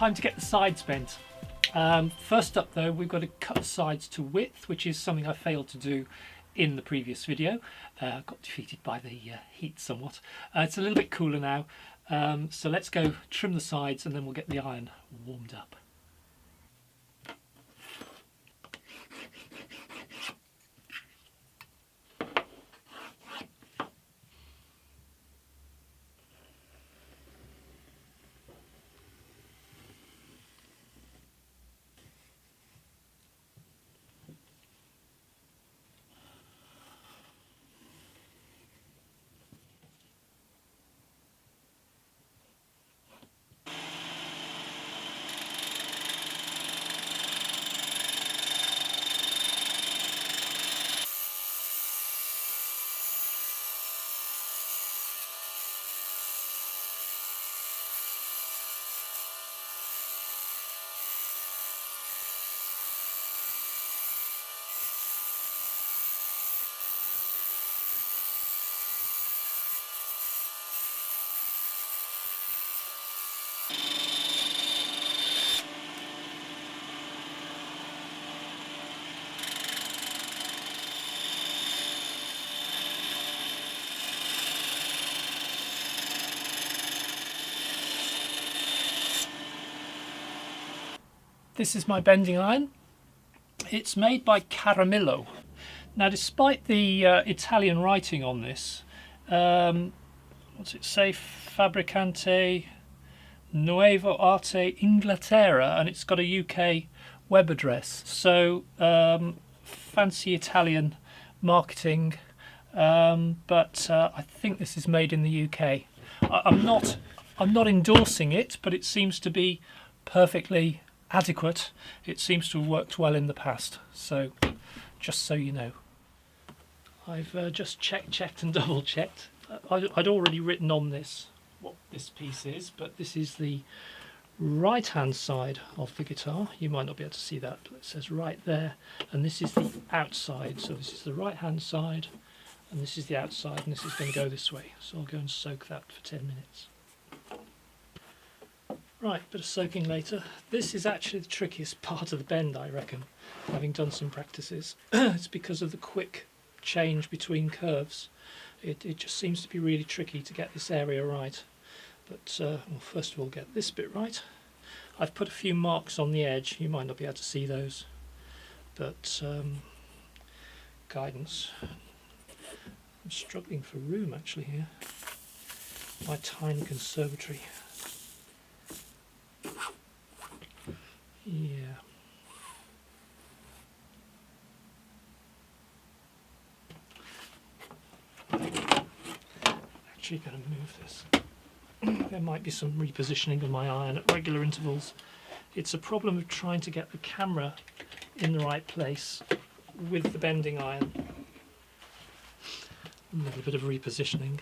time to get the sides bent. First up though, we've got to cut the sides to width, which is something I failed to do in the previous video. Got defeated by the heat somewhat. It's a little bit cooler now, so let's go trim the sides and then we'll get the iron warmed up. This is my bending iron. It's made by Caramillo. Now, despite the Italian writing on this, what's it say? Fabricante Nuovo Arte Inghilterra, and it's got a UK web address. So fancy Italian marketing, but I think this is made in the UK. I'm not endorsing it, but it seems to be perfectly adequate. It seems to have worked well in the past, so just so you know. I've just checked and double checked. I'd already written on this what this piece is, but this is the right hand side of the guitar. You might not be able to see that, but it says right there, and this is the outside. So this is the right hand side and this is the outside, and this is going to go this way, so I'll go and soak that for 10 minutes. Right, bit of soaking later. This is actually the trickiest part of the bend, I reckon, having done some practices. It's because of the quick change between curves. It just seems to be really tricky to get this area right. But well, first of all, get this bit right. I've put a few marks on the edge. You might not be able to see those, but guidance. I'm struggling for room actually here. My tiny conservatory. Yeah. Actually going to move this. There might be some repositioning of my iron at regular intervals. It's a problem of trying to get the camera in the right place with the bending iron. A little bit of repositioning.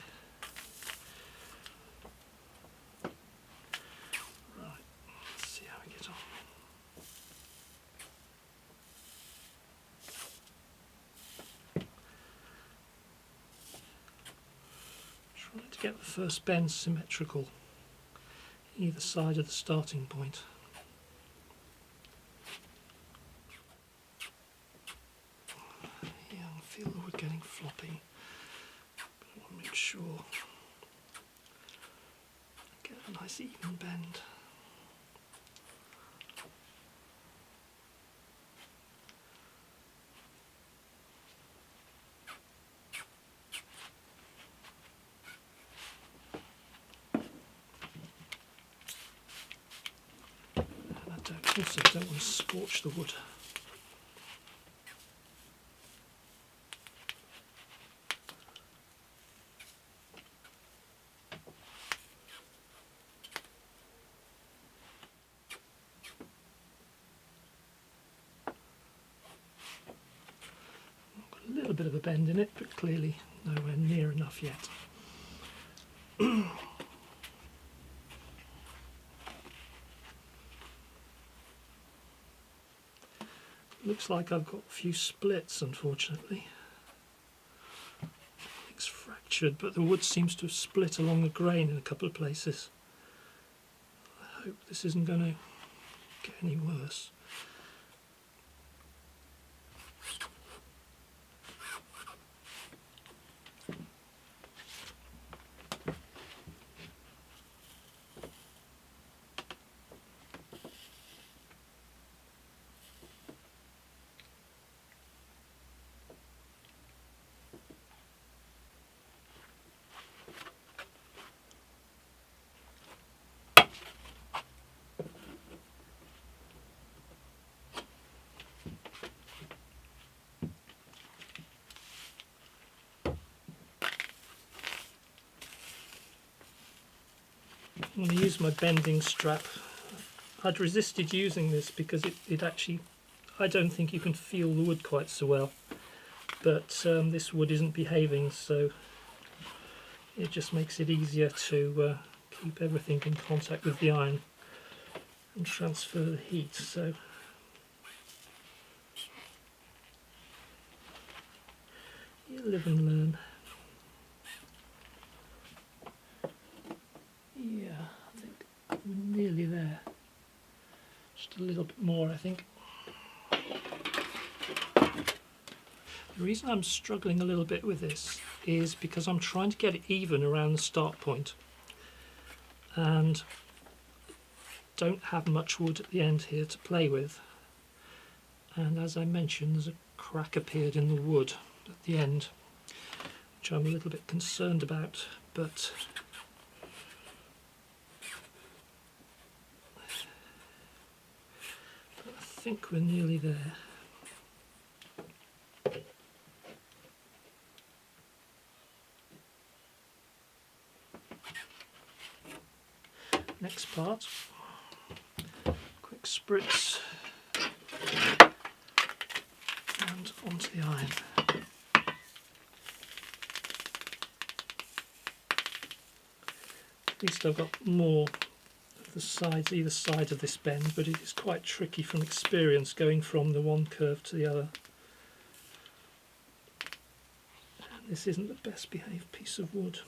Get the first bend symmetrical either side of the starting point. Yeah, I feel the wood getting floppy, but I want to make sure I get a nice even bend. Also don't want to scorch the wood. Got a little bit of a bend in it, but clearly nowhere near enough yet. Looks like I've got a few splits, unfortunately. It's fractured, but the wood seems to have split along the grain in a couple of places. I hope this isn't going to get any worse. I'm going to use my bending strap. I'd resisted using this because it actually, I don't think you can feel the wood quite so well, but this wood isn't behaving, so it just makes it easier to keep everything in contact with the iron and transfer the heat. So you live and learn. Yeah, I think we're nearly there. Just a little bit more, I think. The reason I'm struggling a little bit with this is because I'm trying to get it even around the start point and don't have much wood at the end here to play with. And as I mentioned, there's a crack appeared in the wood at the end, which I'm a little bit concerned about, but I think we're nearly there. Next part, quick spritz and onto the iron. At least I've got more of the sides, either side of this bend, but it is quite tricky from experience going from the one curve to the other. And this isn't the best behaved piece of wood.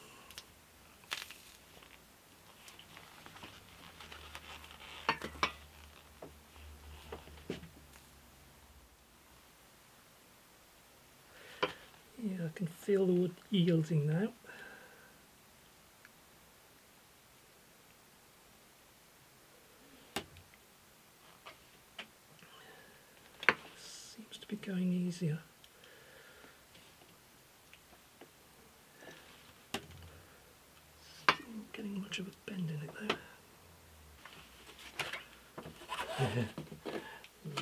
Yeah, I can feel the wood yielding now. Seems to be going easier. Still not getting much of a bend in it though.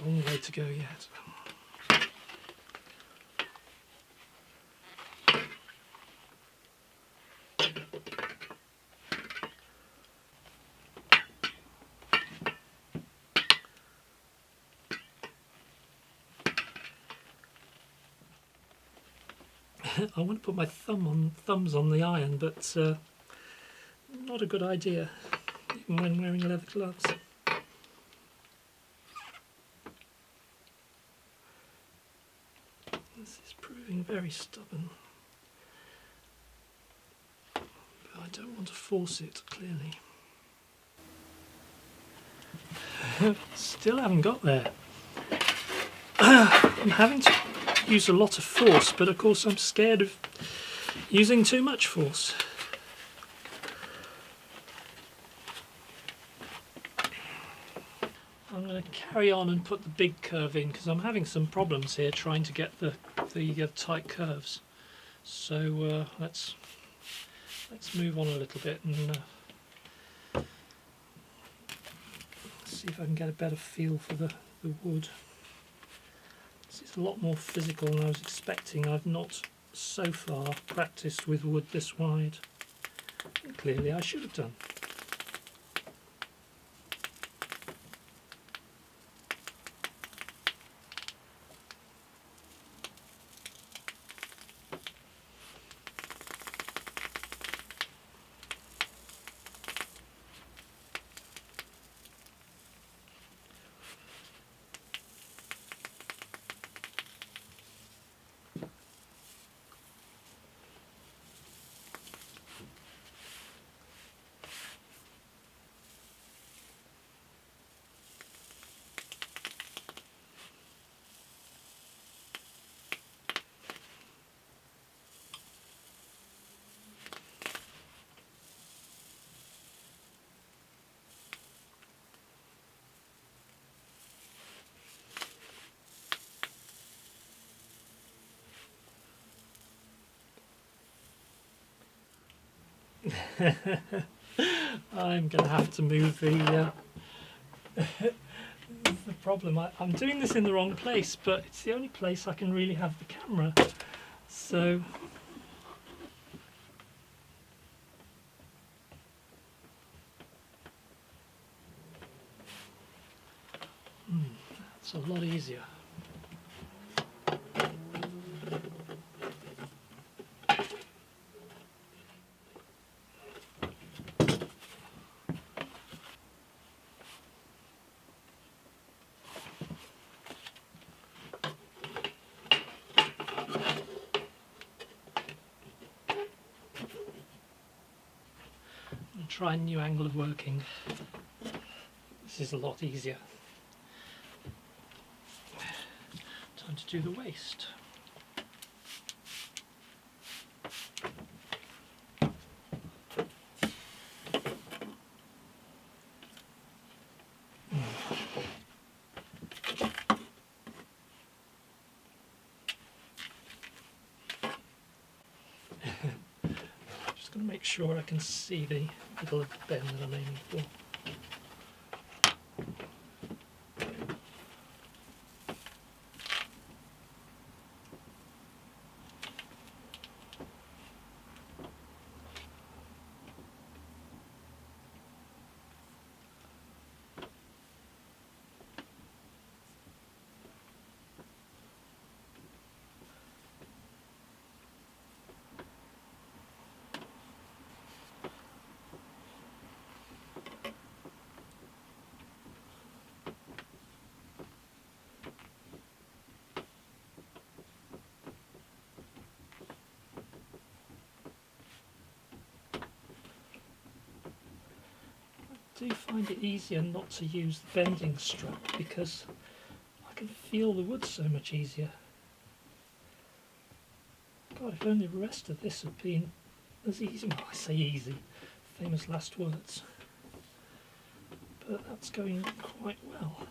Long way to go yet. I want to put my thumbs on the iron, but not a good idea, even when wearing leather gloves. This is proving very stubborn, but I don't want to force it, clearly. Still haven't got there. I'm having to use a lot of force, but of course I'm scared of using too much force. I'm going to carry on and put the big curve in because I'm having some problems here trying to get the tight curves. So let's move on a little bit and see if I can get a better feel for the wood. It's a lot more physical than I was expecting. I've not so far practiced with wood this wide. And clearly I should have done. I'm going to have to move the the problem. I'm doing this in the wrong place, but it's the only place I can really have the camera. So that's a lot easier. Try a new angle of working. This is a lot easier. Time to do the waist. Just going to make sure I can see the middle of the bend that I'm aiming for. I do find it easier not to use the bending strap because I can feel the wood so much easier. God, if only the rest of this had been as easy. Well, I say easy, famous last words. But that's going quite well.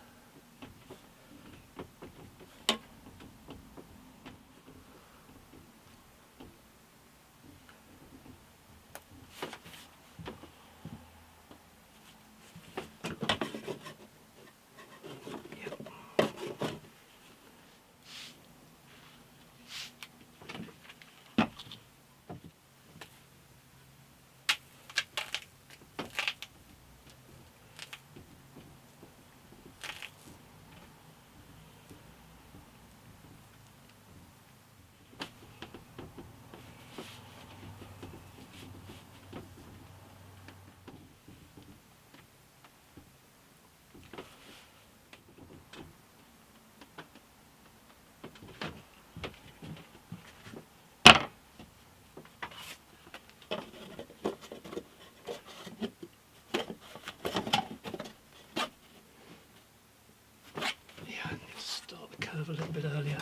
A little bit earlier.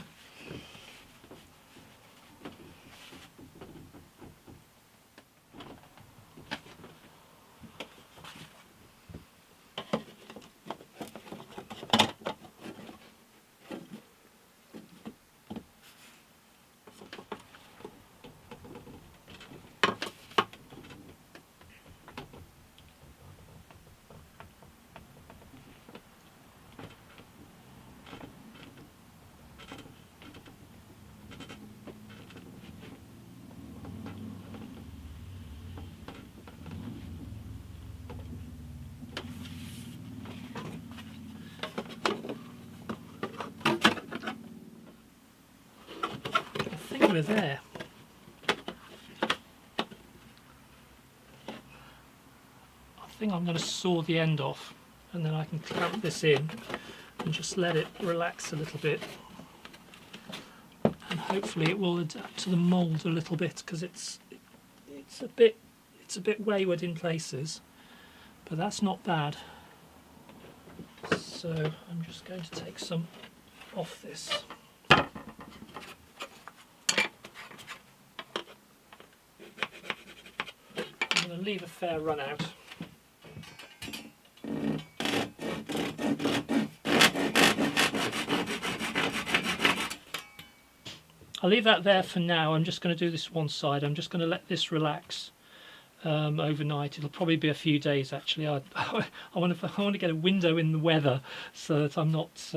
We're there. I think I'm going to saw the end off and then I can clamp this in and just let it relax a little bit, and hopefully it will adapt to the mould a little bit, because it's a bit wayward in places, but that's not bad. So I'm just going to take some off this. I'm going to leave a fair run out. I'll leave that there for now. I'm just going to do this one side. I'm just going to let this relax overnight. It'll probably be a few days actually. I want to get a window in the weather so that I'm not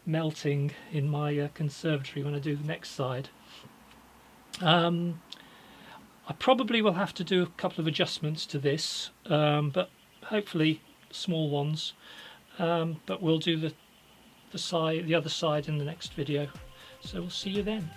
melting in my conservatory when I do the next side. I probably will have to do a couple of adjustments to this, but hopefully small ones. But we'll do the other side in the next video. So we'll see you then.